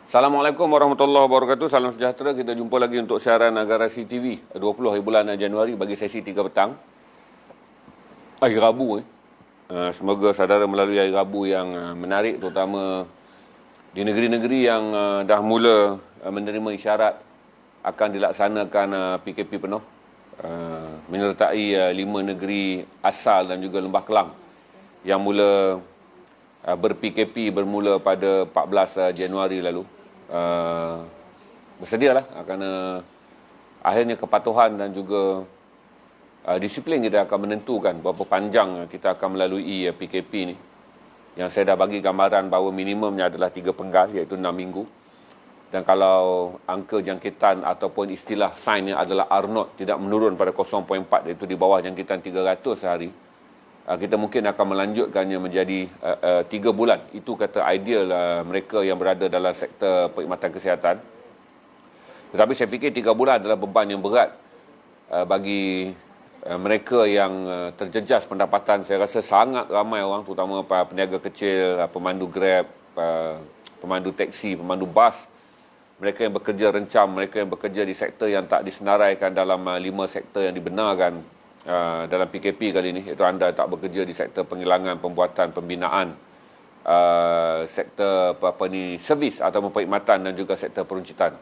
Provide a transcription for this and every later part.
Assalamualaikum warahmatullahi wabarakatuh. Salam sejahtera. Kita jumpa lagi untuk siaran Garasi TV 20 hari bulan Januari bagi sesi 3 petang. Hari Rabu. Semoga saudara melalui hari Rabu yang menarik, terutama di negeri-negeri yang dah mula menerima isyarat akan dilaksanakan PKP penuh, menyertai 5 negeri asal dan juga Lembah Kelang yang mula ber-PKP bermula pada 14 Januari lalu. Bersedialah kerana akhirnya kepatuhan dan juga disiplin kita akan menentukan berapa panjang kita akan melalui PKP ni. Yang saya dah bagi gambaran bahawa minimumnya adalah 3 penggal, iaitu 6 minggu. Dan kalau angka jangkitan ataupun istilah sainnya adalah R0 tidak menurun pada 0.4, iaitu di bawah jangkitan 300 sehari, kita mungkin akan melanjutkannya menjadi 3 bulan. Itu kata ideal mereka yang berada dalam sektor perkhidmatan kesihatan. Tetapi saya fikir 3 bulan adalah beban yang berat bagi mereka yang terjejas pendapatan. Saya rasa sangat ramai orang, terutama peniaga kecil, pemandu Grab, pemandu teksi, pemandu bas, mereka yang bekerja rencam, mereka yang bekerja di sektor yang tak disenaraikan dalam 5 sektor yang dibenarkan dalam PKP kali ini, iaitu anda tak bekerja di sektor penghilangan, pembuatan, pembinaan, sektor servis atau perkhidmatan dan juga sektor peruncitan.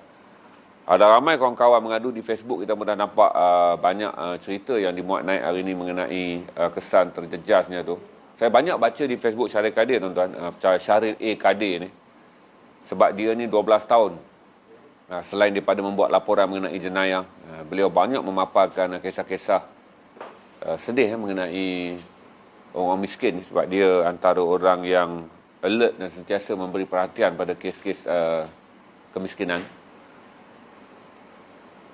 Ada ramai kawan-kawan mengadu di Facebook. Kita pun dah nampak banyak cerita yang dimuat naik hari ini mengenai kesan terjejasnya tu. Saya banyak baca di Facebook Syaril Kadir, tuan-tuan, Syaril A. Kadir ni, sebab dia ni 12 tahun. Selain daripada membuat laporan mengenai jenayah, beliau banyak memaparkan kisah-kisah sedih mengenai orang miskin, sebab dia antara orang yang alert dan sentiasa memberi perhatian pada kes-kes kemiskinan.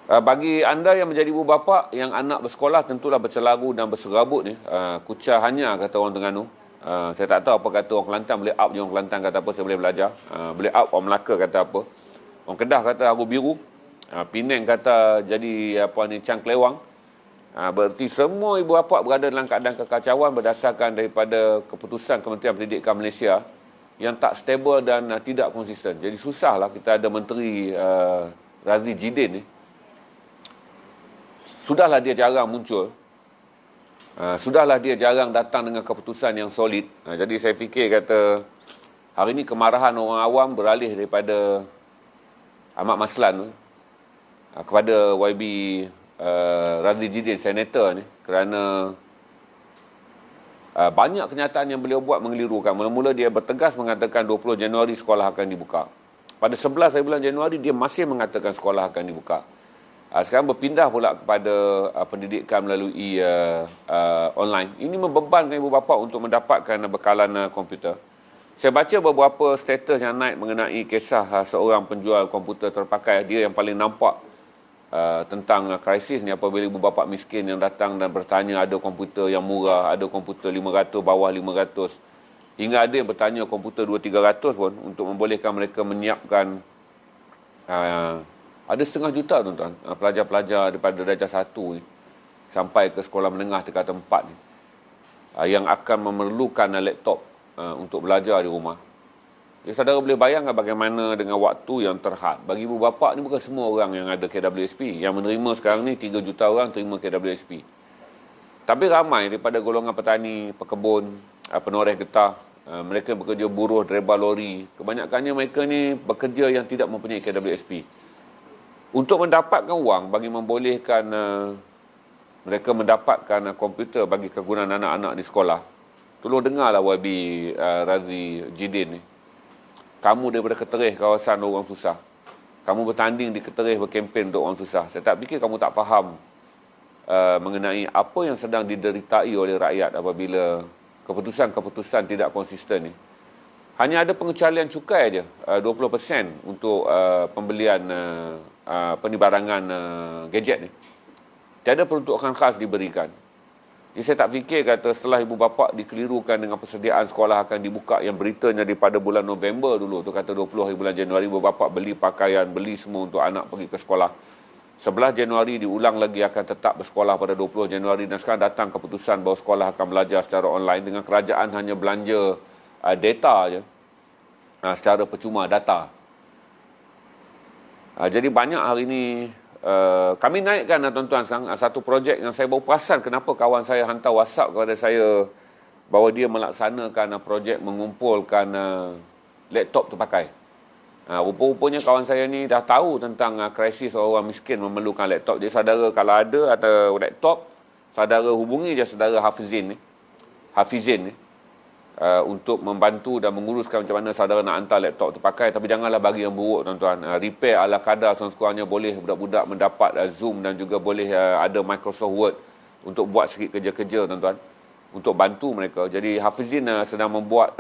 Bagi anda yang menjadi ibu bapa yang anak bersekolah, tentulah bercelaru dan berserabut ni, kucar hanya kata orang Terengganu. Saya tak tahu apa kata orang Kelantan. Boleh up je orang Kelantan kata apa, saya boleh belajar. Boleh up orang Melaka kata apa. Orang Kedah kata aru biru. Penang kata jadi cangklewang. Berarti semua ibu bapa berada dalam keadaan kekacauan berdasarkan daripada keputusan Kementerian Pendidikan Malaysia yang tak stable dan tidak konsisten. Jadi susahlah kita ada Menteri Razli Jidin ni. Sudahlah dia jarang muncul. Sudahlah dia jarang datang dengan keputusan yang solid. Jadi saya fikir kata hari ini kemarahan orang awam beralih daripada Ahmad Maslan kepada YB Razli Jidin, senator ni, kerana banyak kenyataan yang beliau buat mengelirukan. Mula-mula dia bertegas mengatakan 20 Januari sekolah akan dibuka. Pada 11 hari bulan Januari dia masih mengatakan sekolah akan dibuka. Sekarang berpindah pula kepada pendidikan melalui online. Ini membebankan ibu bapa untuk mendapatkan bekalan komputer. Saya baca beberapa status yang naik mengenai kisah seorang penjual komputer terpakai. Dia yang paling nampak tentang krisis ni apabila ibu bapa miskin yang datang dan bertanya ada komputer yang murah, ada komputer 500, bawah 500. Hingga ada yang bertanya komputer 2-300 pun untuk membolehkan mereka menyiapkan ada 500,000 tuan-tuan, pelajar-pelajar daripada darjah 1 ni sampai ke sekolah menengah tingkatan 4 ni, yang akan memerlukan laptop untuk belajar di rumah. Jadi saudara boleh bayangkan bagaimana dengan waktu yang terhad. Bagi ibu bapa ni bukan semua orang yang ada KWSP. Yang menerima sekarang ni 3 juta orang terima KWSP. Tapi ramai daripada golongan petani, pekebun, penoreh getah, mereka bekerja buruh, driver lori. Kebanyakannya mereka ni bekerja yang tidak mempunyai KWSP. Untuk mendapatkan wang bagi membolehkan mereka mendapatkan komputer bagi kegunaan anak-anak di sekolah, tolong dengarlah YB Razli Jidin ni. Kamu daripada Keterih, kawasan orang susah. Kamu bertanding di Keterih berkempen untuk orang susah. Saya tak fikir kamu tak faham mengenai apa yang sedang dideritai oleh rakyat apabila keputusan-keputusan tidak konsisten ni. Hanya ada pengecualian cukai aja 20% untuk pembelian barangan gadget ni. Tiada peruntukan khas diberikan. Jadi saya tak fikir kata setelah ibu bapa dikelirukan dengan persediaan sekolah akan dibuka, yang beritanya daripada bulan November dulu tu kata 20 hari bulan Januari ibu bapa beli pakaian, beli semua untuk anak pergi ke sekolah. 11 Januari diulang lagi akan tetap bersekolah pada 20 Januari, dan sekarang datang keputusan bahawa sekolah akan belajar secara online dengan kerajaan hanya belanja data je, secara percuma data. Jadi banyak hari ini kami naikkan tuan-tuan satu projek yang saya baru perasan kenapa kawan saya hantar WhatsApp kepada saya bahawa dia melaksanakan projek mengumpulkan laptop terpakai. Rupa-rupanya kawan saya ni dah tahu tentang krisis orang miskin memerlukan laptop. Jadi saudara kalau ada atau laptop, saudara hubungi je saudara Hafizin ni untuk membantu dan menguruskan macam mana saudara nak hantar laptop terpakai. Tapi janganlah bagi yang buruk tuan-tuan. Repair ala kadar sekurang-kurangnya boleh budak-budak mendapat Zoom dan juga boleh ada Microsoft Word untuk buat sikit kerja-kerja tuan-tuan, untuk bantu mereka. Jadi Hafizin sedang membuat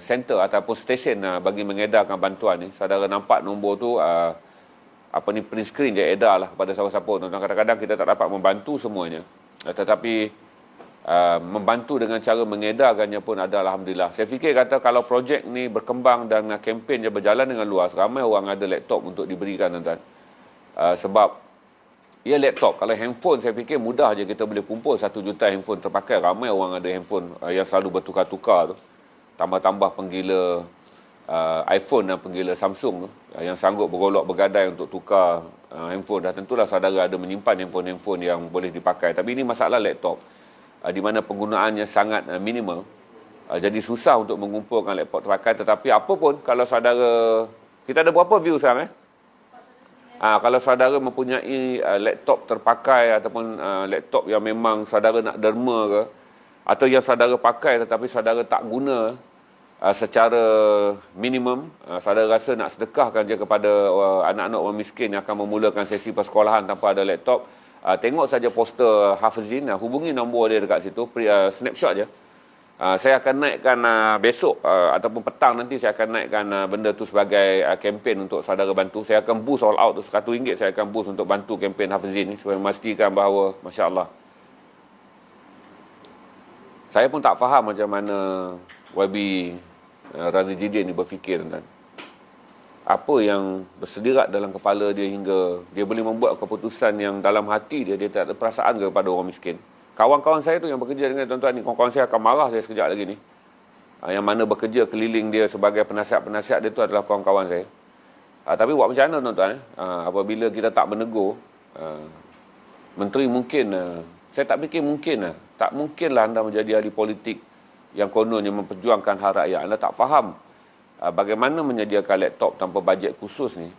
center ataupun stesen bagi mengedarkan bantuan ni. Saudara nampak nombor tu print screen je edar lah kepada siapa-siapa tuan-tuan. Kadang-kadang kita tak dapat membantu semuanya, tetapi membantu dengan cara mengedarkannya pun ada, alhamdulillah. Saya fikir kata kalau projek ni berkembang dan kempen dia berjalan dengan luas, ramai orang ada laptop untuk diberikan tuan-tuan. Sebab ya laptop, kalau handphone saya fikir mudah je kita boleh kumpul 1 juta handphone terpakai. Ramai orang ada handphone yang selalu bertukar-tukar tu. Tambah-tambah penggila iPhone dan penggila Samsung tu, yang sanggup bergolak bergadai untuk tukar handphone. Dah tentulah saudara ada menyimpan handphone-handphone yang boleh dipakai. Tapi ini masalah laptop, di mana penggunaannya sangat minimal. Jadi susah untuk mengumpulkan laptop terpakai. Tetapi apa pun, kalau saudara, kita ada berapa view sekarang kalau saudara mempunyai laptop terpakai ataupun laptop yang memang saudara nak derma ke, atau yang saudara pakai tetapi saudara tak guna secara minimum, saudara rasa nak sedekahkan je kepada anak-anak orang miskin yang akan memulakan sesi persekolahan tanpa ada laptop, tengok saja poster Hafizin, hubungi nombor dia dekat situ, snapshot je. Saya akan naikkan besok ataupun petang nanti saya akan naikkan benda tu sebagai kempen untuk saudara bantu. Saya akan boost all out tu, RM100 saya akan boost untuk bantu kempen Hafizin ni supaya memastikan bahawa Masya Allah. Saya pun tak faham macam mana YB Rani Jidin ni berfikir tuan. Apa yang bersedirat dalam kepala dia hingga dia boleh membuat keputusan yang dalam hati dia tak ada perasaan kepada orang miskin. Kawan-kawan saya tu yang bekerja dengan tuan-tuan ni, kawan-kawan saya akan marah saya sekejap lagi ni. Yang mana bekerja keliling dia sebagai penasihat-penasihat dia tu adalah kawan-kawan saya. Tapi buat macam mana tuan-tuan? Apabila kita tak menegur, menteri mungkin, saya tak fikir mungkin, tak mungkinlah anda menjadi ahli politik yang kononnya memperjuangkan hak rakyat. Anda tak faham bagaimana menyediakan laptop tanpa bajet khusus ni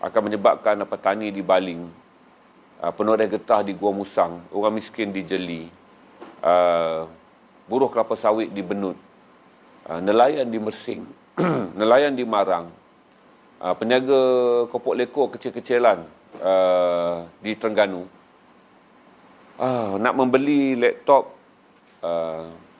akan menyebabkan petani dibaling, penoreh getah di Gua Musang, orang miskin dijeli, buruh kelapa sawit dibenut, nelayan di Mersing, nelayan di Marang, peniaga kopok lekor kecil-kecilan di Terengganu. Nak membeli laptop,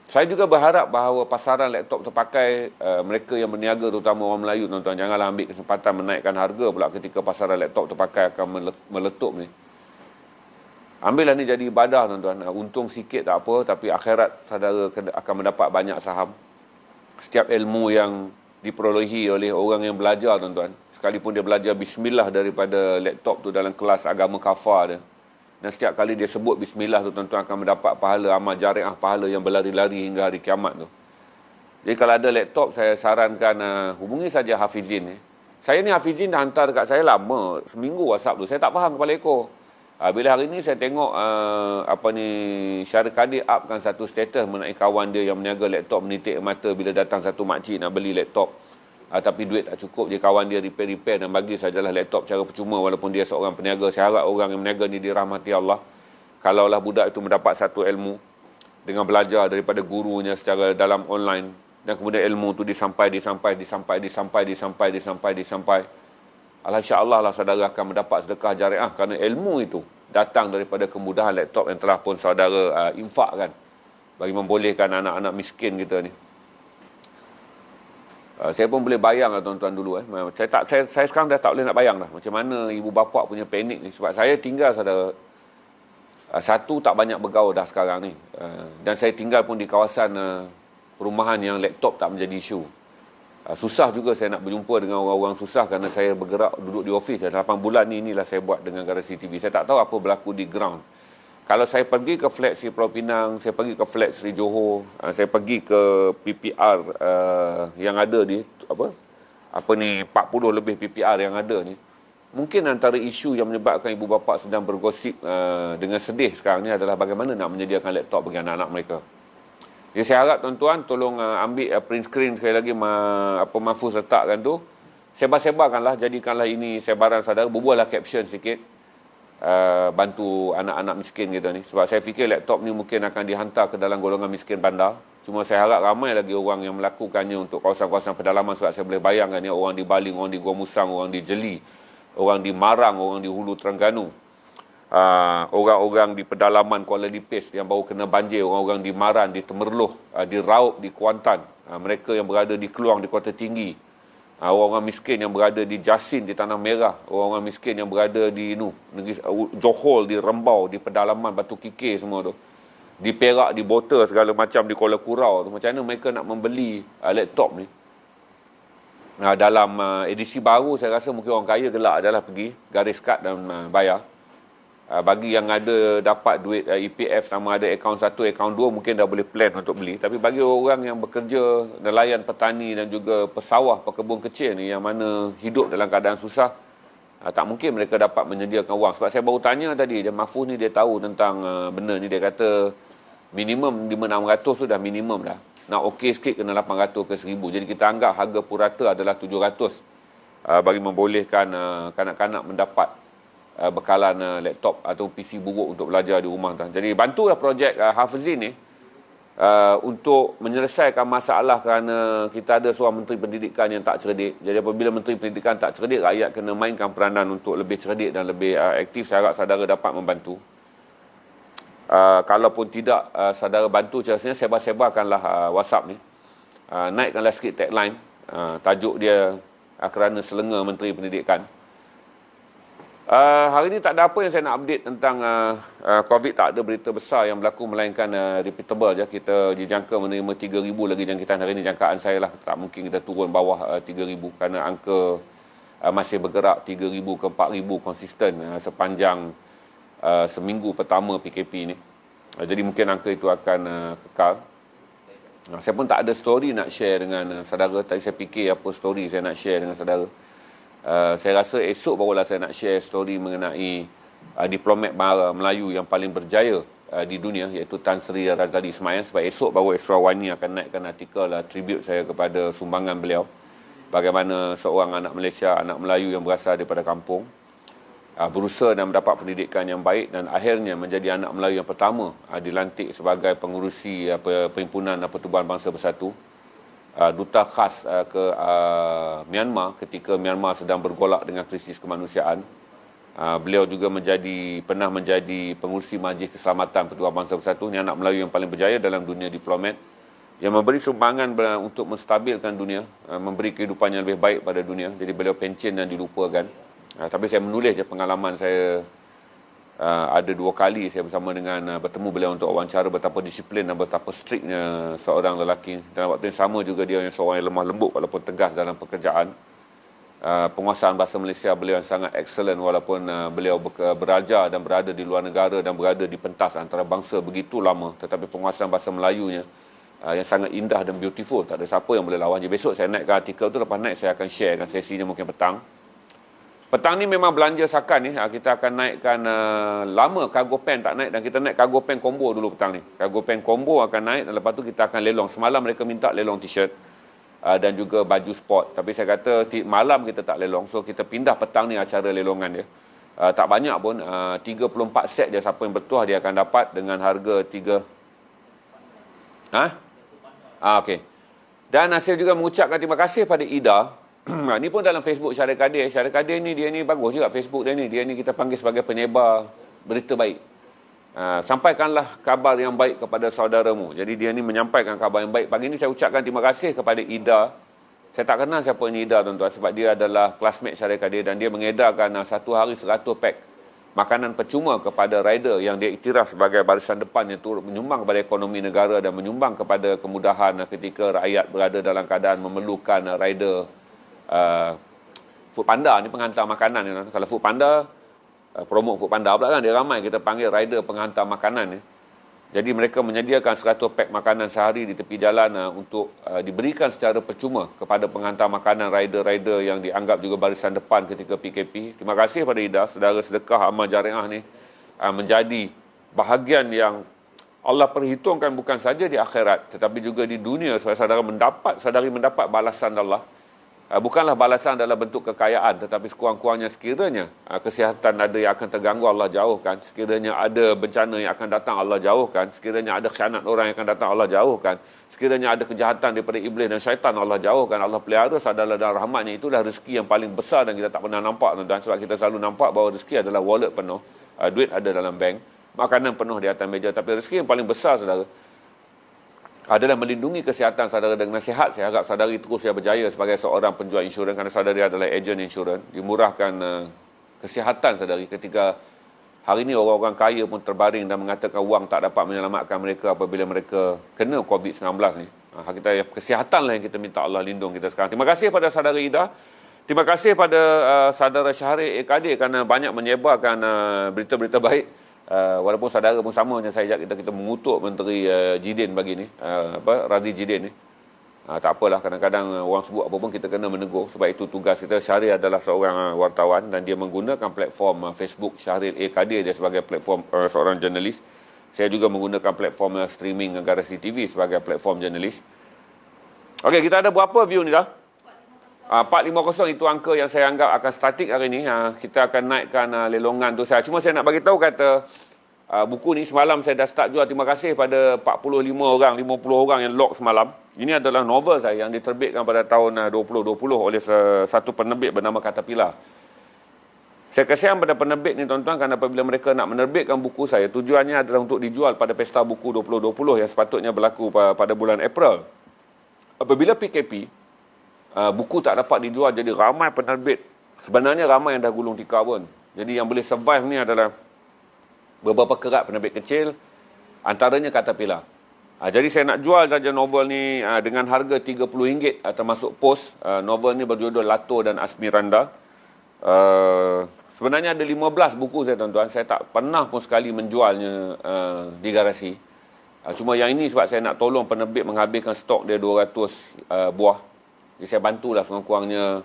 saya juga berharap bahawa pasaran laptop terpakai, mereka yang berniaga terutama orang Melayu tuan-tuan, janganlah ambil kesempatan menaikkan harga pula ketika pasaran laptop terpakai akan meletup ni. Ambillah ni jadi ibadah tuan-tuan. Untung sikit tak apa, tapi akhirat saudara akan mendapat banyak saham. Setiap ilmu yang diperolehi oleh orang yang belajar tuan-tuan, sekalipun dia belajar bismillah daripada laptop tu dalam kelas agama kafar dia, dan setiap kali dia sebut bismillah tu tuan-tuan akan mendapat pahala amal jariah, pahala yang berlari-lari hingga hari kiamat tu. Jadi kalau ada laptop, saya sarankan hubungi saja Hafizin ni. Saya ni Hafizin dah hantar dekat saya lama, seminggu WhatsApp tu. Saya tak faham kepala ekor. Bila hari ni saya tengok Syarif Kadir upkan satu status mengenai kawan dia yang meniaga laptop menitik mata bila datang satu makcik nak beli laptop, tapi duit tak cukup. Dia kawan dia repair dan bagi sajalah laptop secara percuma walaupun dia seorang peniaga. Saya harap orang yang meniaga ni dirahmati Allah. Kalaulah budak itu mendapat satu ilmu dengan belajar daripada gurunya secara dalam online, dan kemudian ilmu tu disampai, insya-Allah lah saudara akan mendapat sedekah jariah kerana ilmu itu datang daripada kemudahan laptop yang telah pun saudara infakkan bagi membolehkan anak-anak miskin kita ni. Saya pun boleh bayang lah tuan-tuan dulu. Saya sekarang dah tak boleh nak bayang dah macam mana ibu bapa punya panik ni. Sebab saya tinggal saudara, satu tak banyak bergaul dah sekarang ni. Dan saya tinggal pun di kawasan perumahan yang laptop tak menjadi isu. Susah juga saya nak berjumpa dengan orang-orang susah kerana saya bergerak duduk di ofis. 8 bulan ni inilah saya buat dengan Garasi TV. Saya tak tahu apa berlaku di ground. Kalau saya pergi ke flat Sri Pulau Pinang, saya pergi ke flat Sri Johor, saya pergi ke PPR yang ada di 40 lebih PPR yang ada ni, mungkin antara isu yang menyebabkan ibu bapa sedang bergosip dengan sedih sekarang ni adalah bagaimana nak menyediakan laptop bagi anak-anak mereka. Jadi saya harap tuan-tuan tolong ambil print screen sekali lagi Mahfuz letakkan tu. Sebar-sebarkanlah, jadikanlah ini sebaran saudara, berbuatlah caption sikit. Bantu anak-anak miskin kita ni. Sebab saya fikir laptop ni mungkin akan dihantar ke dalam golongan miskin bandar. Cuma saya harap ramai lagi orang yang melakukannya untuk kawasan-kawasan pedalaman, sebab saya boleh bayangkan ni orang di Baling, orang di Gua Musang, orang di Jeli, orang di Marang, orang di Hulu Terengganu, orang-orang di pedalaman Kuala Lipis yang baru kena banjir, orang-orang di Maran, di Temerloh, di Raub, di Kuantan, mereka yang berada di Keluang, di Kota Tinggi, orang-orang miskin yang berada di Jasin, di Tanah Merah, orang-orang miskin yang berada di negeri Johor, di Rembau, di pedalaman Batu Kikir semua tu, di Perak, di Bota, segala macam, di Kuala Kurau tu. Macam mana mereka nak membeli laptop ni? Dalam edisi baru, saya rasa mungkin orang kaya gelak adalah pergi garis kad dan bayar. Bagi yang ada dapat duit EPF sama ada akaun 1, akaun 2, mungkin dah boleh plan untuk beli. Tapi bagi orang yang bekerja, nelayan, petani dan juga pesawah, pekebun kecil ni yang mana hidup dalam keadaan susah, tak mungkin mereka dapat menyediakan wang. Sebab saya baru tanya tadi, Mahfuz ni dia tahu tentang benda ni. Dia kata minimum 500-600 tu dah minimum dah. Nak okey sikit kena 800 ke 1000. Jadi kita anggap harga purata adalah 700 bagi membolehkan kanak-kanak mendapat bekalan laptop atau PC buruk untuk belajar di rumah. Jadi bantulah projek Hafizin ni untuk menyelesaikan masalah kerana kita ada seorang Menteri Pendidikan yang tak cerdik. Jadi apabila Menteri Pendidikan tak cerdik, rakyat kena mainkan peranan untuk lebih cerdik dan lebih aktif. Saya harap saudara dapat membantu. Kalaupun tidak saudara bantu, rasanya sebar-sebarkanlah WhatsApp ni. Naikkanlah sikit tagline. Tajuk dia kerana selenga Menteri Pendidikan. Hari ini tak ada apa yang saya nak update tentang COVID. Tak ada berita besar yang berlaku melainkan repeatable je. Kita dijangka menerima 3,000 lagi jangkitan hari ini. Jangkaan saya lah, tak mungkin kita turun bawah 3,000 kerana angka masih bergerak 3,000 ke 4,000 konsisten sepanjang seminggu pertama PKP ni. Jadi mungkin angka itu akan kekal. Saya pun tak ada story nak share dengan saudara. Tadi saya fikir apa story saya nak share dengan saudara. Saya rasa esok barulah saya nak share story mengenai diplomat Melayu yang paling berjaya di dunia, iaitu Tan Sri Razali Ismail. Sebab esok baru Esrawani akan naikkan artikel tribute saya kepada sumbangan beliau. Bagaimana seorang anak Malaysia, anak Melayu yang berasal daripada kampung, berusaha dan mendapat pendidikan yang baik dan akhirnya menjadi anak Melayu yang pertama dilantik sebagai pengurusi Perhimpunan Pertubuhan Bangsa Bersatu, duta khas ke Myanmar ketika Myanmar sedang bergolak dengan krisis kemanusiaan. Beliau juga pernah menjadi pengurusi Majlis Keselamatan Pertubuhan Bangsa Bersatu. Ini anak Melayu yang paling berjaya dalam dunia diplomat, yang memberi sumbangan untuk menstabilkan dunia, memberi kehidupan yang lebih baik pada dunia. Jadi beliau pencen dan dilupakan. Tapi saya menulis je pengalaman saya. Ada 2 kali saya bersama dengan bertemu beliau untuk wawancara betapa disiplin dan betapa striknya seorang lelaki. Dan waktu yang sama juga dia yang seorang yang lemah lembut walaupun tegas dalam pekerjaan. Penguasaan bahasa Malaysia beliau yang sangat excellent walaupun beliau berajar dan berada di luar negara dan berada di pentas antara bangsa begitu lama. Tetapi penguasaan bahasa Melayunya yang sangat indah dan beautiful. Tak ada siapa yang boleh lawan. Jadi besok saya naikkan artikel tu, lepas naik saya akan sharekan sesinya mungkin petang. Petang ni memang belanja sakan ni. Kita akan naikkan lama cargo pen tak naik, dan kita naik cargo pen combo dulu petang ni. Cargo pen combo akan naik dan lepas tu kita akan lelong. Semalam mereka minta lelong t-shirt dan juga baju sport. Tapi saya kata malam kita tak lelong. So kita pindah petang ni acara lelongan dia. Tak banyak pun. 34 set je siapa yang bertuah dia akan dapat dengan harga 3. Okey. Dan saya juga mengucapkan terima kasih pada Ida. Ni pun dalam Facebook Syarif Kadir. Syarif Kadir ni dia ni bagus juga Facebook dia ni. Dia ni kita panggil sebagai penyebar berita baik. Sampaikanlah kabar yang baik kepada saudaramu. Jadi dia ni menyampaikan kabar yang baik. Pagi ni saya ucapkan terima kasih kepada Ida. Saya tak kenal siapa ni Ida tuan-tuan, sebab dia adalah classmate Syarif Kadir dan dia mengedarkan satu hari 100 pack makanan percuma kepada rider yang dia iktiraf sebagai barisan depan yang turut menyumbang kepada ekonomi negara dan menyumbang kepada kemudahan ketika rakyat berada dalam keadaan memerlukan rider. Food Panda ni penghantar makanan ni. Kalau Food Panda promote Food Panda pula kan, dia ramai kita panggil rider penghantar makanan ni. Jadi mereka menyediakan 100 pack makanan sehari di tepi jalan untuk diberikan secara percuma kepada penghantar makanan rider-rider yang dianggap juga barisan depan ketika PKP. Terima kasih kepada Ida, saudara sedekah amal jariah ni menjadi bahagian yang Allah perhitungkan bukan saja di akhirat tetapi juga di dunia supaya saudari mendapat balasan Allah. Bukanlah balasan dalam bentuk kekayaan tetapi sekurang-kurangnya sekiranya kesihatan ada yang akan terganggu Allah jauhkan, sekiranya ada bencana yang akan datang Allah jauhkan, sekiranya ada khianat orang yang akan datang Allah jauhkan, sekiranya ada kejahatan daripada iblis dan syaitan Allah jauhkan, Allah pelihara sadala dan rahmatnya. Itulah rezeki yang paling besar dan kita tak pernah nampak, tuan-tuan, sebab kita selalu nampak bahawa rezeki adalah wallet penuh, duit ada dalam bank, makanan penuh di atas meja, tapi rezeki yang paling besar, saudara, adalah melindungi kesihatan saudara dengan nasihat. Saya harap saudari terus saya berjaya sebagai seorang penjual insurans kerana saudari adalah ejen insurans. Dimurahkan kesihatan saudari ketika hari ini orang-orang kaya pun terbaring dan mengatakan wang tak dapat menyelamatkan mereka apabila mereka kena COVID-19 ni. Kita kesihatanlah yang kita minta Allah lindung kita sekarang. Terima kasih pada saudari Ida. Terima kasih pada saudara Syahrir Kadir kerana banyak menyebarkan berita-berita baik. Walaupun saudara pun sama macam saya, kita mengutuk Menteri Jidin bagi ni, Radhi Jidin ni. Tak apalah, kadang-kadang orang sebut apa pun kita kena menegur, sebab itu tugas kita. Syahrir adalah seorang wartawan dan dia menggunakan platform Facebook Syahrir Kadir dia sebagai platform seorang jurnalis. Saya juga menggunakan platform streaming Garasi TV sebagai platform jurnalis. Okey, kita ada berapa view ni dah? 450 itu angka yang saya anggap akan statik hari ini. Kita akan naikkan lelongan tu. Cuma saya nak bagi tahu kata buku ni semalam saya dah start jual. Terima kasih pada 45 orang, 50 orang yang lock semalam. Ini adalah novel saya yang diterbitkan pada tahun 2020 oleh satu penerbit bernama Caterpillar. Saya kasihan pada penerbit ni, tuan-tuan, kerana apabila mereka nak menerbitkan buku saya, tujuannya adalah untuk dijual pada Pesta Buku 2020 yang sepatutnya berlaku pada bulan April. Apabila PKP, buku tak dapat dijual, jadi ramai penerbit, sebenarnya ramai yang dah gulung tikar pun. Jadi yang boleh survive ni adalah beberapa kerat penerbit kecil, antaranya Caterpillar. Jadi saya nak jual saja novel ni dengan harga RM30 termasuk pos. Novel ni berjudul Lato dan Asmiranda. Sebenarnya ada 15 buku saya, tuan-tuan. Saya tak pernah pun sekali menjualnya di garasi. Cuma yang ini sebab saya nak tolong penerbit menghabiskan stok dia 200 buah. Jadi saya bantulah sekurang-kurangnya.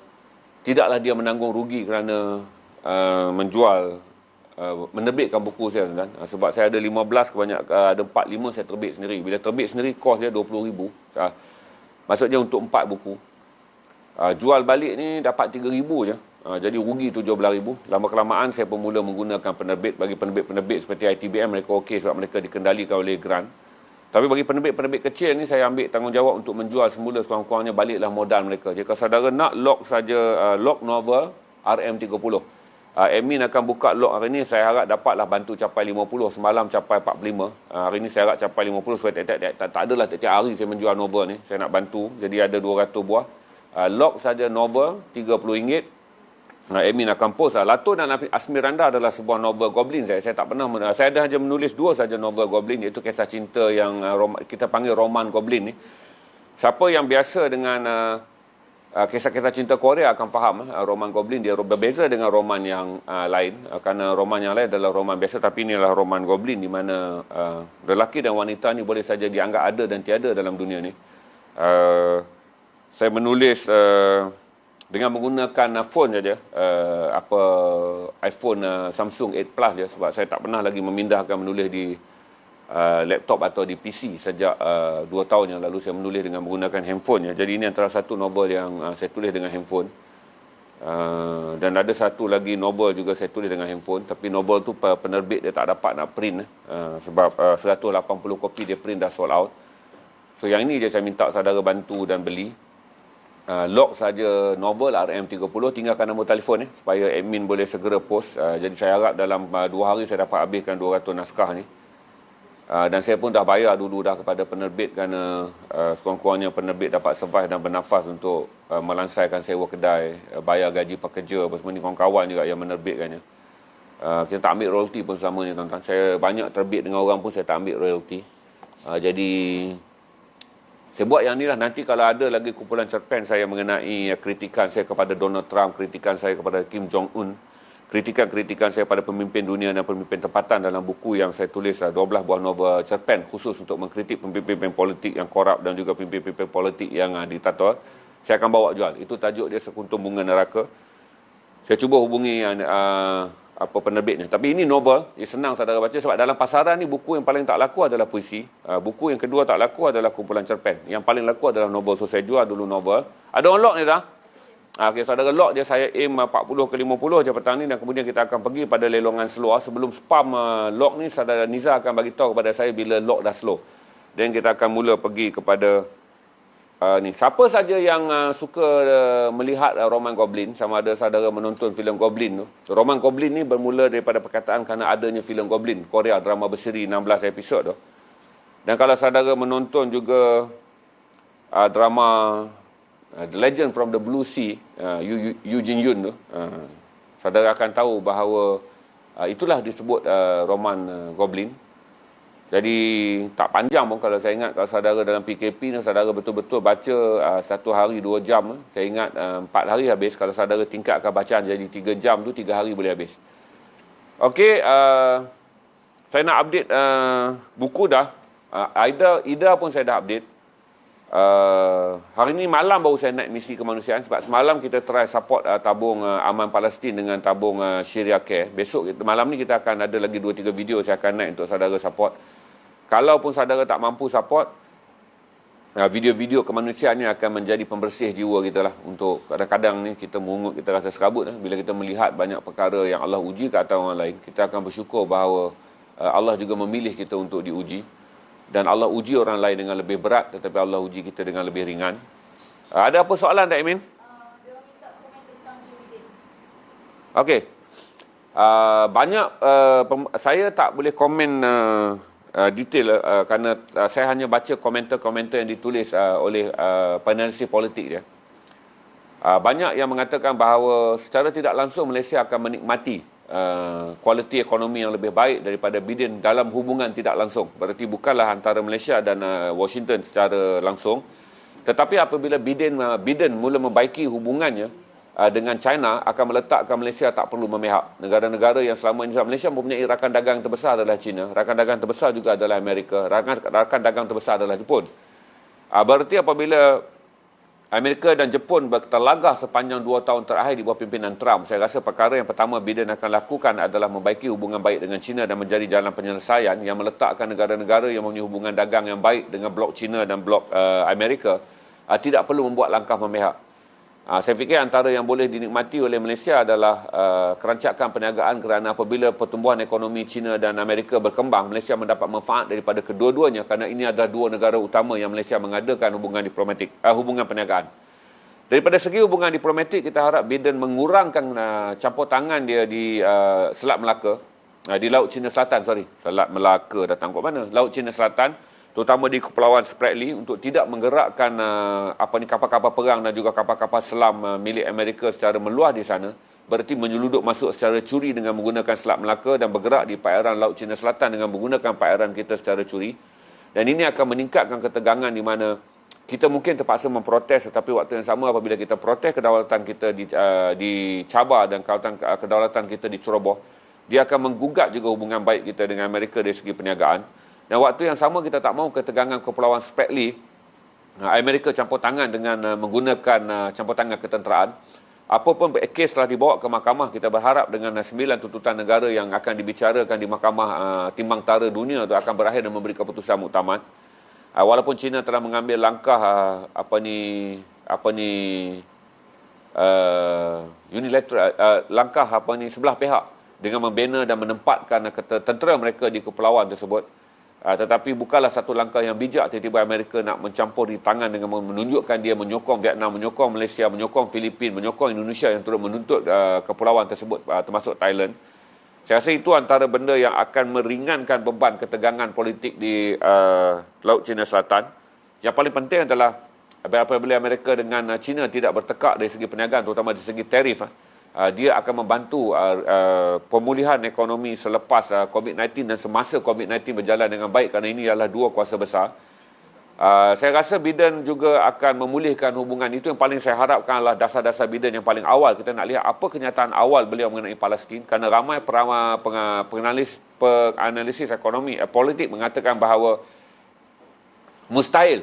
Tidaklah dia menanggung rugi kerana menjual, menerbitkan buku saya, tuan. Sebab saya ada 15, ada 4-5 saya terbit sendiri. Bila terbit sendiri, kos dia RM20,000. Maksudnya untuk 4 buku. Jual balik ni dapat RM3,000 je. Jadi rugi RM17,000. Lama-kelamaan saya pun mula menggunakan penerbit. Bagi penerbit-penerbit seperti ITBM, mereka okey sebab mereka dikendalikan oleh grant. Tapi bagi penerbit-penerbit kecil ni, saya ambil tanggungjawab untuk menjual semula sekurang-kurangnya, baliklah modal mereka. Jika saudara nak lock saja, lock novel RM30. Admin akan buka lock hari ni, saya harap dapatlah bantu capai 50. Semalam capai 45. Hari ni saya harap capai 50 supaya tak adalah tiap hari saya menjual novel ni. Saya nak bantu. Jadi ada 200 buah. Lock saja novel RM30. Admin akan post. Lato dan Asmiranda adalah sebuah novel Goblin. Saya tak pernah, saya dah hanya menulis 2 saja novel Goblin, iaitu kisah cinta yang kita panggil roman Goblin ni. Siapa yang biasa dengan kisah-kisah cinta Korea akan faham roman Goblin. Dia berbeza dengan roman yang lain, kerana roman yang lain adalah roman biasa, tapi inilah roman Goblin di mana lelaki dan wanita ni boleh saja dianggap ada dan tiada dalam dunia ni. Saya menulis dengan menggunakan phone saja, iPhone Samsung 8 Plus je, sebab saya tak pernah lagi memindahkan menulis di laptop atau di PC sejak 2 tahun yang lalu. Saya menulis dengan menggunakan handphone. Jadi ini antara satu novel yang saya tulis dengan handphone. Dan ada satu lagi novel juga saya tulis dengan handphone, tapi novel tu penerbit dia tak dapat nak print sebab 180 kopi dia print dah sold out. So yang ini je saya minta saudara bantu dan beli. Lock saja novel RM30, tinggalkan nombor telefon supaya admin boleh segera post. Jadi saya harap dalam 2 hari saya dapat habiskan 200 naskah ni. Dan saya pun dah bayar dulu dah kepada penerbit kerana sekurang-kurangnya penerbit dapat survive dan bernafas untuk melansaikan sewa kedai, bayar gaji pekerja, apa semua ni, kawan-kawan juga yang menerbitkannya. Kita tak ambil royalty pun selama ni, tuan-tuan. Saya banyak terbit dengan orang pun saya tak ambil royalty. Jadi saya buat yang ni lah. Nanti kalau ada lagi kumpulan cerpen saya mengenai kritikan saya kepada Donald Trump, kritikan saya kepada Kim Jong-un, kritikan-kritikan saya pada pemimpin dunia dan pemimpin tempatan dalam buku yang saya tulis 12 buah novel cerpen khusus untuk mengkritik pemimpin politik yang korup dan juga pemimpin politik yang diktator. Saya akan bawa jual. Itu tajuk dia Sekuntum Bunga Neraka. Saya cuba hubungi penerbitnya. Tapi ini novel, senang saudara baca sebab dalam pasaran ni buku yang paling tak laku adalah puisi. Buku yang kedua tak laku adalah kumpulan cerpen. Yang paling laku adalah novel. So saya jual dulu novel. Ada on lock ni dah. Okay, saudara lock dia saya aim 40 ke 50 je petang ni dan kemudian kita akan pergi pada lelongan slow. Sebelum spam lock ni saudara Niza akan bagi tahu kepada saya bila lock dah slow. Dan kita akan mula pergi kepada ni. Siapa saja yang suka melihat roman Goblin, sama ada saudara menonton filem Goblin tu. Roman Goblin ni bermula daripada perkataan kerana adanya filem Goblin, Korea, drama berseri 16 episod tu. Dan kalau saudara menonton juga drama The Legend from the Blue Sea, Yu Jin Yun tu, saudara akan tahu bahawa itulah disebut roman Goblin. Jadi tak panjang pun kalau saya ingat, kalau saudara dalam PKP ni saudara betul-betul baca 1 hari 2 jam, saya ingat 4 hari habis. Kalau saudara tingkatkan bacaan jadi 3 jam tu 3 hari boleh habis. Okey, saya nak update buku dah. Ida pun saya dah update. Hari ni malam baru saya naik misi kemanusiaan sebab semalam kita try support tabung aman Palestin dengan tabung Syria Care. Besok malam ni kita akan ada lagi 2-3 video saya akan naik untuk saudara support. Kalau pun saudara tak mampu support, video-video kemanusiaan ni akan menjadi pembersih jiwa kita lah. Untuk kadang-kadang ni kita mungut, kita rasa serabut bila kita melihat banyak perkara yang Allah uji ke atas orang lain. Kita akan bersyukur bahawa Allah juga memilih kita untuk diuji. Dan Allah uji orang lain dengan lebih berat, tetapi Allah uji kita dengan lebih ringan. Ada apa soalan tak, Imin? Dia minta komen tentang Joe Biden. Okey. Banyak, saya tak boleh komen detail kerana saya hanya baca komentar-komentar yang ditulis oleh penanalisis politik dia. Banyak yang mengatakan bahawa secara tidak langsung Malaysia akan menikmati kualiti ekonomi yang lebih baik daripada Biden dalam hubungan tidak langsung. Berarti bukanlah antara Malaysia dan Washington secara langsung. Tetapi apabila Biden mula membaiki hubungannya dengan China, akan meletakkan Malaysia tak perlu memihak. Negara-negara yang selama ini Malaysia mempunyai rakan dagang terbesar adalah China. Rakan dagang terbesar juga adalah Amerika. Rakan dagang terbesar adalah Jepun. Berarti apabila Amerika dan Jepun terlagah sepanjang 2 tahun terakhir di bawah pimpinan Trump, saya rasa perkara yang pertama Biden akan lakukan adalah membaiki hubungan baik dengan China dan mencari jalan penyelesaian yang meletakkan negara-negara yang mempunyai hubungan dagang yang baik dengan blok China dan blok Amerika tidak perlu membuat langkah memihak. Saya fikir antara yang boleh dinikmati oleh Malaysia adalah kerancakan perniagaan kerana apabila pertumbuhan ekonomi China dan Amerika berkembang, Malaysia mendapat manfaat daripada kedua-duanya kerana ini adalah 2 negara utama yang Malaysia mengadakan hubungan diplomatik, hubungan perniagaan. Daripada segi hubungan diplomatik, kita harap Biden mengurangkan campur tangan dia di Selat Melaka, di Laut Cina Selatan, Selat Melaka datang kat mana? Laut Cina Selatan, terutama di Kepulauan Spratly, untuk tidak menggerakkan kapal-kapal perang dan juga kapal-kapal selam milik Amerika secara meluas di sana. Berarti menyeluduk masuk secara curi dengan menggunakan Selat Melaka dan bergerak di perairan Laut Cina Selatan dengan menggunakan perairan kita secara curi. Dan ini akan meningkatkan ketegangan di mana kita mungkin terpaksa memprotes, tetapi waktu yang sama apabila kita protes kedaulatan kita dicabar dan kedaulatan kita diceroboh, dia akan menggugat juga hubungan baik kita dengan Amerika dari segi perniagaan. Dan waktu yang sama kita tak mahu ketegangan Kepulauan Spratly, Amerika campur tangan dengan menggunakan campur tangan ketenteraan. Apapun kes telah dibawa ke mahkamah, kita berharap dengan 9 tuntutan negara yang akan dibicarakan di mahkamah timbang tara dunia itu akan berakhir dan memberi keputusan muktamad. Walaupun China telah mengambil langkah unilateral, langkah sebelah pihak dengan membina dan menempatkan tentera mereka di kepulauan tersebut. Tetapi bukanlah satu langkah yang bijak tiba-tiba Amerika nak mencampur di tangan dengan menunjukkan dia menyokong Vietnam, menyokong Malaysia, menyokong Filipin, menyokong Indonesia yang turut menuntut kepulauan tersebut, termasuk Thailand. Saya rasa itu antara benda yang akan meringankan beban ketegangan politik di Laut Cina Selatan. Yang paling penting adalah apabila Amerika dengan China tidak bertekak dari segi perniagaan, terutama dari segi tarif, dia akan membantu pemulihan ekonomi selepas COVID-19 dan semasa COVID-19 berjalan dengan baik kerana ini adalah 2 kuasa besar. Saya rasa Biden juga akan memulihkan hubungan. Itu yang paling saya harapkanlah dasar-dasar Biden yang paling awal. Kita nak lihat apa kenyataan awal beliau mengenai Palestin. Kerana ramai penganalisis ekonomi, politik mengatakan bahawa mustahil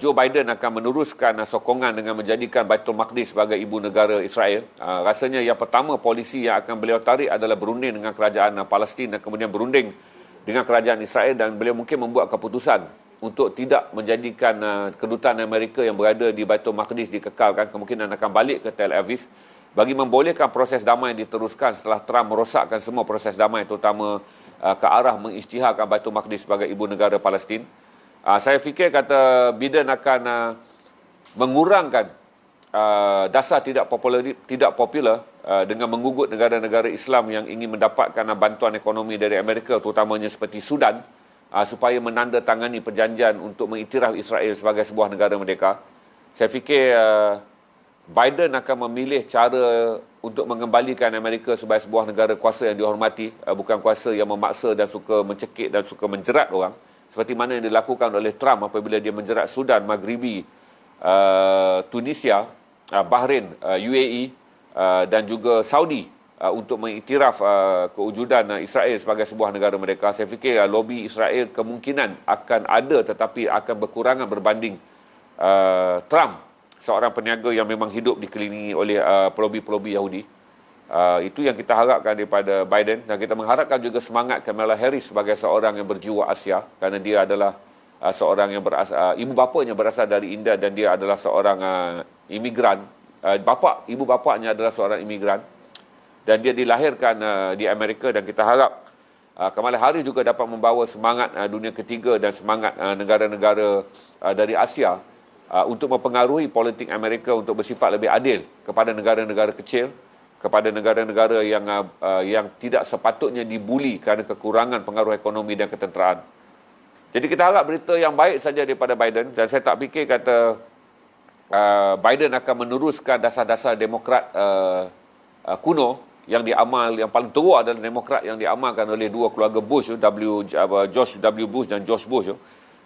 Joe Biden akan meneruskan sokongan dengan menjadikan Baitul Maqdis sebagai ibu negara Israel. Rasanya yang pertama polisi yang akan beliau tarik adalah berunding dengan kerajaan Palestin dan kemudian berunding dengan kerajaan Israel, dan beliau mungkin membuat keputusan untuk tidak menjadikan kedutaan Amerika yang berada di Baitul Maqdis dikekalkan, kemungkinan akan balik ke Tel Aviv bagi membolehkan proses damai diteruskan setelah Trump merosakkan semua proses damai, terutama ke arah mengisytiharkan Baitul Maqdis sebagai ibu negara Palestin. Saya fikir kata Biden akan mengurangkan dasar tidak popular dengan menggugut negara-negara Islam yang ingin mendapatkan bantuan ekonomi dari Amerika, terutamanya seperti Sudan, supaya menandatangani perjanjian untuk mengiktiraf Israel sebagai sebuah negara merdeka. Saya fikir Biden akan memilih cara untuk mengembalikan Amerika sebagai sebuah negara kuasa yang dihormati, bukan kuasa yang memaksa dan suka mencekik dan suka menjerat orang, seperti mana yang dilakukan oleh Trump apabila dia menjerat Sudan, Maghribi, Tunisia, Bahrain, UAE dan juga Saudi untuk mengiktiraf kewujudan Israel sebagai sebuah negara merdeka. Saya fikir lobi Israel kemungkinan akan ada, tetapi akan berkurangan berbanding Trump, seorang peniaga yang memang hidup dikelilingi oleh pelobi-pelobi Yahudi. Itu yang kita harapkan daripada Biden, dan kita mengharapkan juga semangat Kamala Harris sebagai seorang yang berjiwa Asia, kerana dia adalah seorang yang ibu bapanya berasal dari India dan dia adalah seorang imigran. Ibu bapanya adalah seorang imigran dan dia dilahirkan di Amerika, dan kita harap Kamala Harris juga dapat membawa semangat dunia ketiga dan semangat negara-negara dari Asia untuk mempengaruhi politik Amerika untuk bersifat lebih adil kepada negara-negara kecil, kepada negara-negara yang tidak sepatutnya dibuli kerana kekurangan pengaruh ekonomi dan ketenteraan. Jadi kita harap berita yang baik saja daripada Biden, dan saya tak fikir kata Biden akan meneruskan dasar-dasar Demokrat kuno yang yang paling teruk adalah Demokrat yang diamalkan oleh dua keluarga Bush, George W. Bush dan George Bush.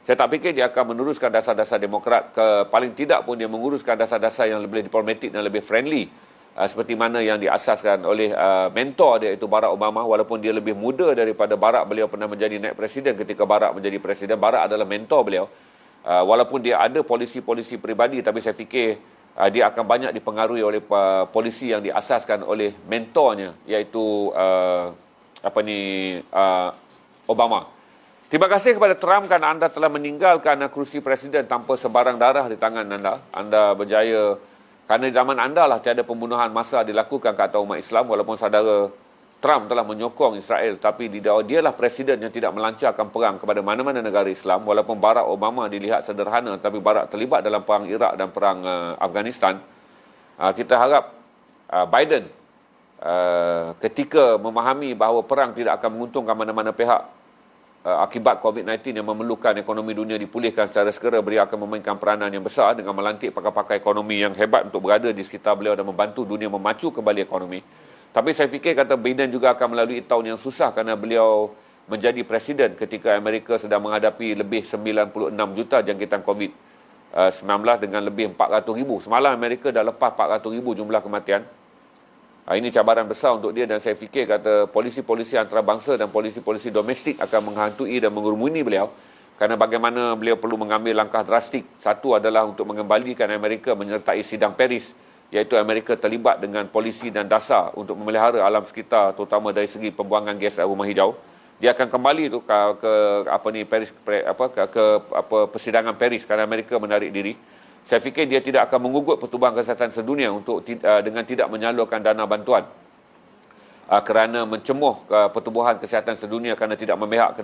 Saya tak fikir dia akan meneruskan dasar-dasar Demokrat. Paling tidak pun dia menguruskan dasar-dasar yang lebih diplomatik dan lebih friendly, seperti mana yang diasaskan oleh mentor dia, iaitu Barack Obama. Walaupun dia lebih muda daripada Barack, beliau pernah menjadi naib presiden ketika Barack menjadi presiden. Barack adalah mentor beliau. Walaupun dia ada polisi-polisi peribadi, tapi saya fikir dia akan banyak dipengaruhi oleh polisi yang diasaskan oleh mentornya, iaitu Obama. Terima kasih kepada Trump kerana anda telah meninggalkan kerusi presiden tanpa sebarang darah di tangan anda. Anda berjaya kerana di zaman anda lah tiada pembunuhan massa dilakukan ke atas umat Islam, walaupun saudara Trump telah menyokong Israel, tapi dialah presiden yang tidak melancarkan perang kepada mana-mana negara Islam. Walaupun Barack Obama dilihat sederhana, tapi Barack terlibat dalam perang Iraq dan perang Afghanistan. Kita harap Biden ketika memahami bahawa perang tidak akan menguntungkan mana-mana pihak akibat COVID-19 yang memerlukan ekonomi dunia dipulihkan secara segera, beliau akan memainkan peranan yang besar dengan melantik pakar-pakar ekonomi yang hebat untuk berada di sekitar beliau dan membantu dunia memacu kembali ekonomi. Tapi saya fikir kata Biden juga akan melalui tahun yang susah kerana beliau menjadi presiden ketika Amerika sedang menghadapi lebih 96 juta jangkitan COVID-19 dengan lebih 400,000. Semalam Amerika dah lepas 400,000 jumlah kematian. Ini cabaran besar untuk dia, dan saya fikir kata polisi-polisi antarabangsa dan polisi-polisi domestik akan menghantui dan mengurumuni beliau kerana bagaimana beliau perlu mengambil langkah drastik. Satu adalah untuk mengembalikan Amerika menyertai sidang Paris, iaitu Amerika terlibat dengan polisi dan dasar untuk memelihara alam sekitar, terutama dari segi pembuangan gas rumah hijau. Dia akan kembali tu ke persidangan Paris kerana Amerika menarik diri. Saya fikir dia tidak akan mengugut Pertubuhan Kesihatan Sedunia untuk dengan tidak menyalurkan dana bantuan kerana mencemuh Pertubuhan Kesihatan Sedunia kerana tidak memihak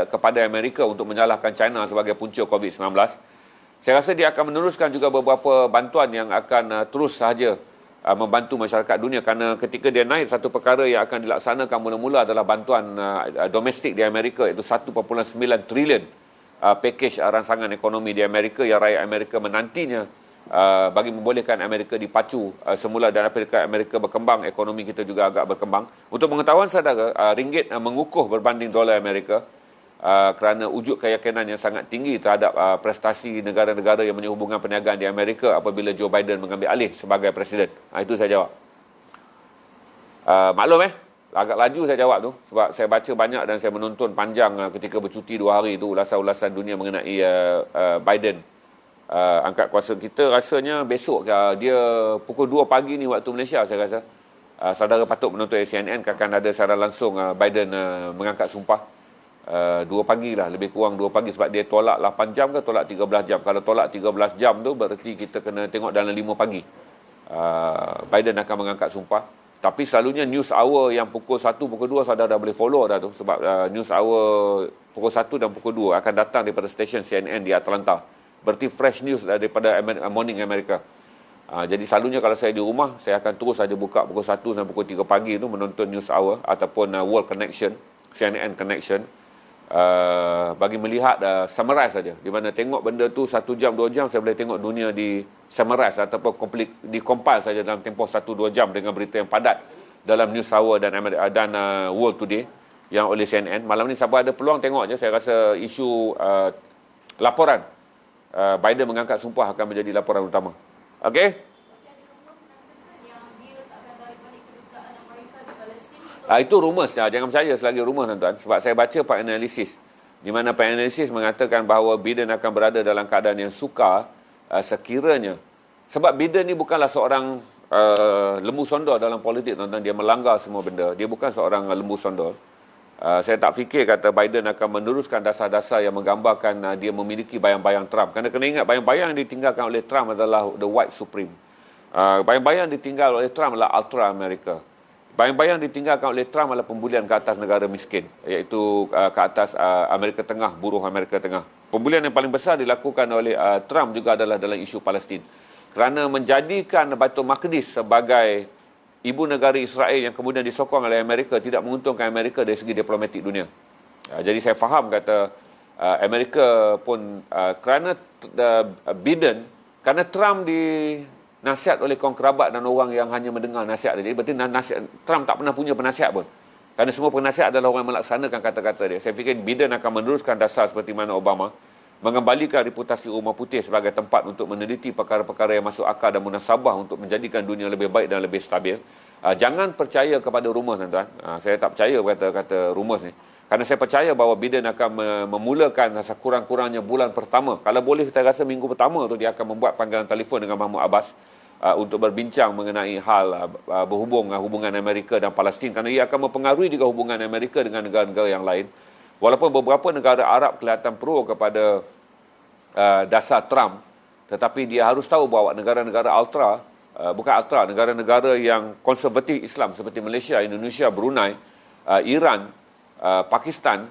kepada Amerika untuk menyalahkan China sebagai punca COVID-19. Saya rasa dia akan meneruskan juga beberapa bantuan yang akan terus sahaja membantu masyarakat dunia, kerana ketika dia naik, satu perkara yang akan dilaksanakan mula-mula adalah bantuan domestik di Amerika, iaitu 1.9 trilion pakej rangsangan ekonomi di Amerika yang rakyat Amerika menantinya bagi membolehkan Amerika dipacu semula, dan apabila Amerika berkembang, ekonomi kita juga agak berkembang. Untuk pengetahuan saudara, ringgit mengukuh berbanding dolar Amerika. kerana wujud keyakinan yang sangat tinggi terhadap prestasi negara-negara yang punya hubungan perniagaan di Amerika apabila Joe Biden mengambil alih sebagai presiden. Itu saya jawab. Maklum agak laju saya jawab tu sebab saya baca banyak dan saya menonton panjang ketika bercuti 2 hari tu ulasan-ulasan dunia mengenai Biden angkat kuasa. Kita rasanya besok dia pukul 2 pagi ni waktu Malaysia saya rasa. Saudara patut menonton CNN akan ada siaran langsung Biden mengangkat sumpah. 2 pagi lah, lebih kurang 2 pagi sebab dia tolak 8 jam ke tolak 13 jam. Kalau tolak 13 jam tu berarti kita kena tengok dalam 5 pagi. Biden akan mengangkat sumpah. Tapi selalunya news hour yang pukul 1, pukul 2 saudara dah boleh follow dah tu. Sebab news hour pukul 1 dan pukul 2 akan datang daripada stesen CNN di Atlanta. Berarti fresh news daripada Morning America. Jadi selalunya kalau saya di rumah, saya akan terus saja buka pukul 1 sampai pukul 3 pagi tu menonton news hour ataupun World Connection, CNN Connection. Bagi melihat summarize saja, di mana tengok benda tu 1 jam 2 jam saya boleh tengok dunia di summarize ataupun di compile saja dalam tempoh 1-2 jam dengan berita yang padat dalam news hour dan World Today yang oleh CNN. Malam ni siapa ada peluang tengok je. Saya rasa isu laporan Biden mengangkat sumpah akan menjadi laporan utama. Okey. Yang dia tak akan balik-balik kedutaan Amerika di Palestin. Itu rumours. Jangan percaya selagi rumours tuan-tuan. Sebab saya baca pak analisis. Di mana pak analisis mengatakan bahawa Biden akan berada dalam keadaan yang sukar sekiranya. Sebab Biden ni bukanlah seorang lembu sondor dalam politik tuan-tuan. Dia melanggar semua benda. Dia bukan seorang lembu sondor. Saya tak fikir kata Biden akan meneruskan dasar-dasar yang menggambarkan dia memiliki bayang-bayang Trump. Kerana kena ingat bayang-bayang yang ditinggalkan oleh Trump adalah the white supreme. Bayang-bayang ditinggal oleh Trump adalah ultra America. Bayang-bayang ditinggalkan oleh Trump adalah pembulian ke atas negara miskin, iaitu ke atas Amerika Tengah, buruh Amerika Tengah. Pembulian yang paling besar dilakukan oleh Trump juga adalah dalam isu Palestin. Kerana menjadikan Baitul Maqdis sebagai ibu negara Israel yang kemudian disokong oleh Amerika tidak menguntungkan Amerika dari segi diplomatik dunia. Jadi saya faham kata Amerika pun kerana Biden, kerana Trump dinasihat oleh kaum kerabat dan orang yang hanya mendengar nasihat dia. Berarti nasihat, Trump tak pernah punya penasihat pun. Kerana semua penasihat adalah orang yang melaksanakan kata-kata dia. Saya fikir Biden akan meneruskan dasar seperti mana Obama, mengembalikan reputasi Rumah Putih sebagai tempat untuk meneliti perkara-perkara yang masuk akal dan munasabah untuk menjadikan dunia lebih baik dan lebih stabil. Jangan percaya kepada rumours tuan-tuan. Saya tak percaya kata rumours ni. Kerana saya percaya bahawa Biden akan memulakan sekurang-kurangnya bulan pertama. Kalau boleh kita rasa minggu pertama tu dia akan membuat panggilan telefon dengan Mahmud Abbas untuk berbincang mengenai hal hubungan Amerika dan Palestin. Kerana ia akan mempengaruhi juga hubungan Amerika dengan negara-negara yang lain. Walaupun beberapa negara Arab kelihatan pro kepada dasar Trump, tetapi dia harus tahu bahawa negara-negara negara-negara yang konservatif Islam seperti Malaysia, Indonesia, Brunei, Iran, Pakistan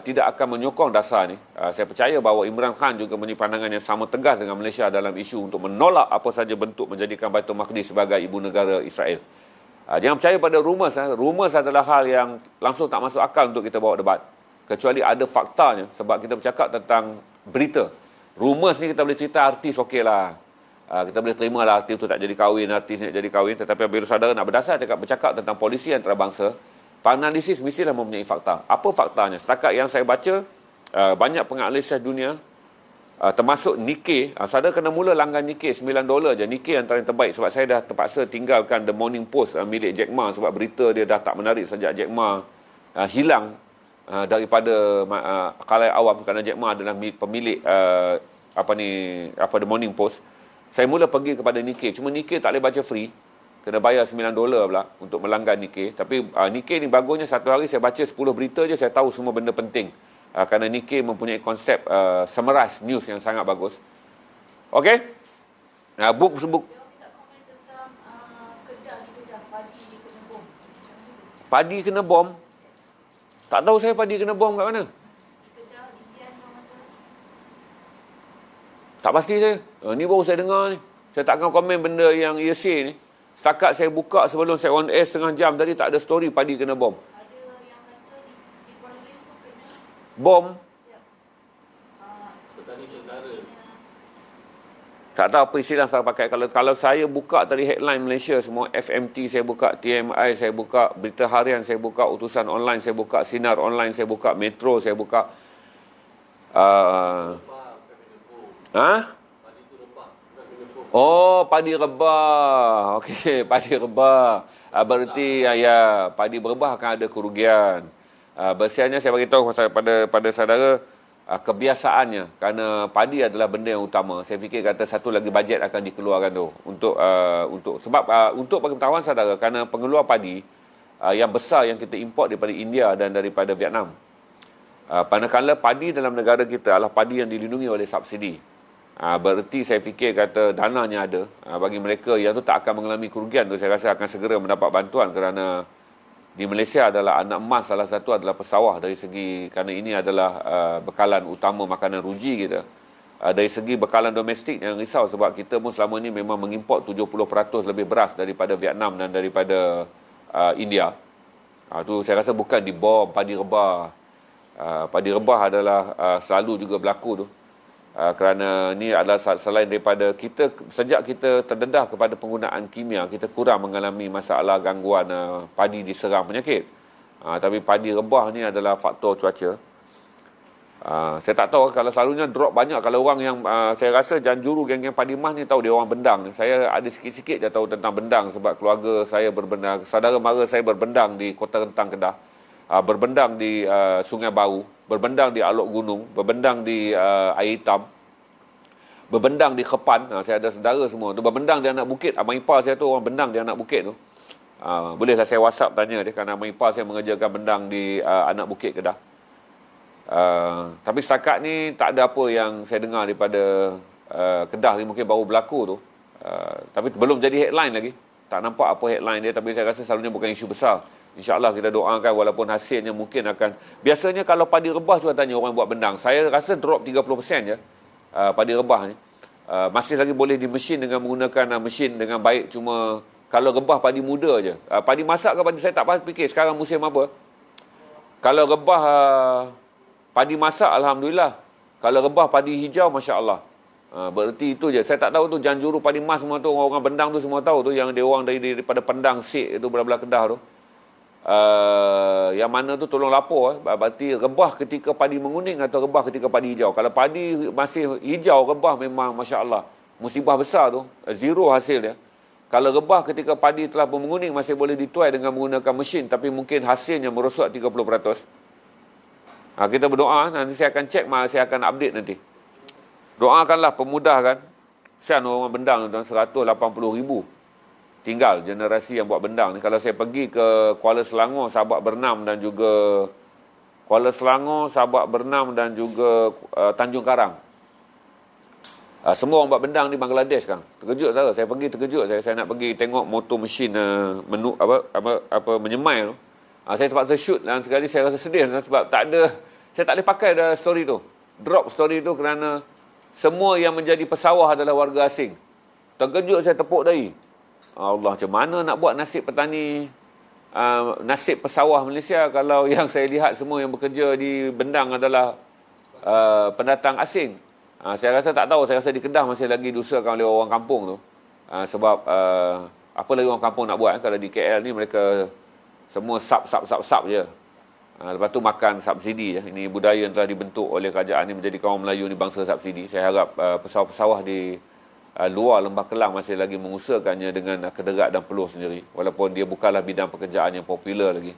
tidak akan menyokong dasar ni. Saya percaya bahawa Imran Khan juga mempunyai pandangan yang sama tegas dengan Malaysia dalam isu untuk menolak apa saja bentuk menjadikan Baitul Maqdis sebagai ibu negara Israel. Jangan percaya pada rumours. Rumours adalah hal yang langsung tak masuk akal untuk kita bawa debat. Kecuali ada faktanya, sebab kita bercakap tentang berita. Rumours ni kita boleh cerita artis okeylah. Kita boleh terima lah artis tu tak jadi kahwin, artis ni tak jadi kahwin. Tetapi bila saudara nak berdasar bercakap tentang polisi antarabangsa, penganalisis mestilah mempunyai fakta. Apa faktanya? Setakat yang saya baca, banyak penganalisis dunia, termasuk Nikkei. Saudara kena mula langgan Nikkei $9 je. Nikkei antara yang terbaik. Sebab saya dah terpaksa tinggalkan The Morning Post milik Jack Ma. Sebab berita dia dah tak menarik sejak Jack Ma hilang daripada khalayak awam. Kerana Jack Ma adalah pemilik The Morning Post. Saya mula pergi kepada Nikkei. Cuma Nikkei tak boleh baca free. Kena bayar $9 pula untuk melanggan Nikkei. Tapi Nikkei ni bagusnya satu hari saya baca 10 berita je, saya tahu semua benda penting. Kerana Nikkei mempunyai konsep summarize news yang sangat bagus. Okey? Book. Dia minta komen tentang Kedah padi kena bom. Padi kena bom? Tak tahu saya padi kena bom kat mana. Di Kedah, Indian mana? Tak pasti saya. Ni baru saya dengar ni. Saya tak akan komen benda yang ia say ni. Setakat saya buka sebelum saya on air setengah jam tadi, tak ada story padi kena bom. Ada yang kata di Kuala Lumpur kena Bom? ya. Petani tentara. Tak tahu apa istilah saya pakai. Kalau saya buka tadi headline Malaysia semua, FMT saya buka, TMI saya buka, Berita Harian saya buka, Utusan Online saya buka, Sinar Online saya buka, Metro saya buka. Rebah bukan kena pok. Ha? Padi tu rebah bukan kena pok. Oh, padi rebah. Okey, padi rebah. Berarti ya, padi berebah akan ada kerugian. Bersihannya saya beritahu pada saudara, kebiasaannya, kerana padi adalah benda yang utama. Saya fikir kata satu lagi bajet akan dikeluarkan tu untuk sebab untuk pengetahuan saudara, kerana pengeluar padi yang besar yang kita import daripada India dan daripada Vietnam. Manakala padi dalam negara kita adalah padi yang dilindungi oleh subsidi. Berarti saya fikir kata dananya ada. Bagi mereka yang tu tak akan mengalami kerugian tu, saya rasa akan segera mendapat bantuan, kerana di Malaysia adalah anak emas salah satu adalah pesawah dari segi, kerana ini adalah bekalan utama makanan ruji kita. Dari segi bekalan domestik yang risau, sebab kita pun selama ni memang mengimport 70% lebih beras daripada Vietnam dan daripada India. Tu saya rasa bukan di bawah padi rebah. Padi rebah adalah selalu juga berlaku tu. Kerana ni adalah selain daripada kita, sejak kita terdedah kepada penggunaan kimia, kita kurang mengalami masalah gangguan padi diserang penyakit. Tapi padi rebah ni adalah faktor cuaca. Saya tak tahu, kalau selalunya drop banyak. Kalau orang yang saya rasa janjuru geng-geng padi emas ni tahu dia orang bendang. Saya ada sikit-sikit je tahu tentang bendang, sebab keluarga saya berbendang, saudara mara saya berbendang di Kota Rentang, Kedah, berbendang di Sungai Baru, berbendang di Alok Gunung, berbendang di Air Hitam, berbendang di Kepan. Saya ada saudara semua tu berbendang di Anak Bukit. Abang ipar saya tu orang bendang di Anak Bukit tu. Bolehlah saya WhatsApp tanya dia, kerana abang ipar saya mengerjakan bendang di Anak Bukit, Kedah. Tapi setakat ni tak ada apa yang saya dengar daripada Kedah ni, mungkin baru berlaku tu. Tapi belum jadi headline lagi. Tak nampak apa headline dia, tapi saya rasa selalunya bukan isu besar. InsyaAllah kita doakan, walaupun hasilnya mungkin akan, biasanya kalau padi rebah cuba tanya orang buat bendang, saya rasa drop 30% je padi rebah ni. Masih lagi boleh di mesin dengan menggunakan mesin dengan baik. Cuma kalau rebah padi muda je, padi masak ke padi, saya tak fikir sekarang musim apa. Kalau rebah padi masak, Alhamdulillah. Kalau rebah padi hijau, Masya Allah. Berarti itu je. Saya tak tahu tu janjuru padi emas semua tu, orang-orang bendang tu semua tahu tu, yang dia orang daripada Pendang Sik itu belah-belah Kedah tu. Yang mana tu tolong lapor. Berarti rebah ketika padi menguning atau rebah ketika padi hijau. Kalau padi masih hijau, rebah memang Masya Allah, musibah besar tu, zero hasil dia. Kalau rebah ketika padi telah menguning, masih boleh dituai dengan menggunakan mesin, tapi mungkin hasilnya merosot 30%. Kita berdoa, nanti saya akan cek, saya akan update nanti. Doakanlah pemudahkan. Sian orang bendang tu 180,000 tinggal generasi yang buat bendang ni. Kalau saya pergi ke Kuala Selangor, Sabak Bernam dan juga Tanjung Karang, semua orang buat bendang di Bangladesh kan. Terkejut saya. Saya pergi terkejut. Saya nak pergi tengok motor mesin menyemai tu. Saya terpaksa shoot, dan sekali saya rasa sedih sebab saya tak boleh pakai dah story tu. Drop story tu kerana semua yang menjadi pesawah adalah warga asing. Terkejut saya, tepuk dahi. Allah, macam mana nak buat nasib petani, nasib pesawah Malaysia kalau yang saya lihat semua yang bekerja di bendang adalah pendatang asing. Saya rasa tak tahu, saya rasa di Kedah masih lagi diusahakan oleh orang kampung tu. Sebab apa lagi orang kampung nak buat kalau di KL ni mereka semua sap je. Lepas tu makan subsidi je. Ini budaya yang telah dibentuk oleh kerajaan ni, menjadi kaum Melayu ni bangsa subsidi. Saya harap pesawah-pesawah di luar Lembah Kelang masih lagi mengusahakannya dengan kederat dan peluh sendiri, walaupun dia bukanlah bidang pekerjaan yang popular lagi.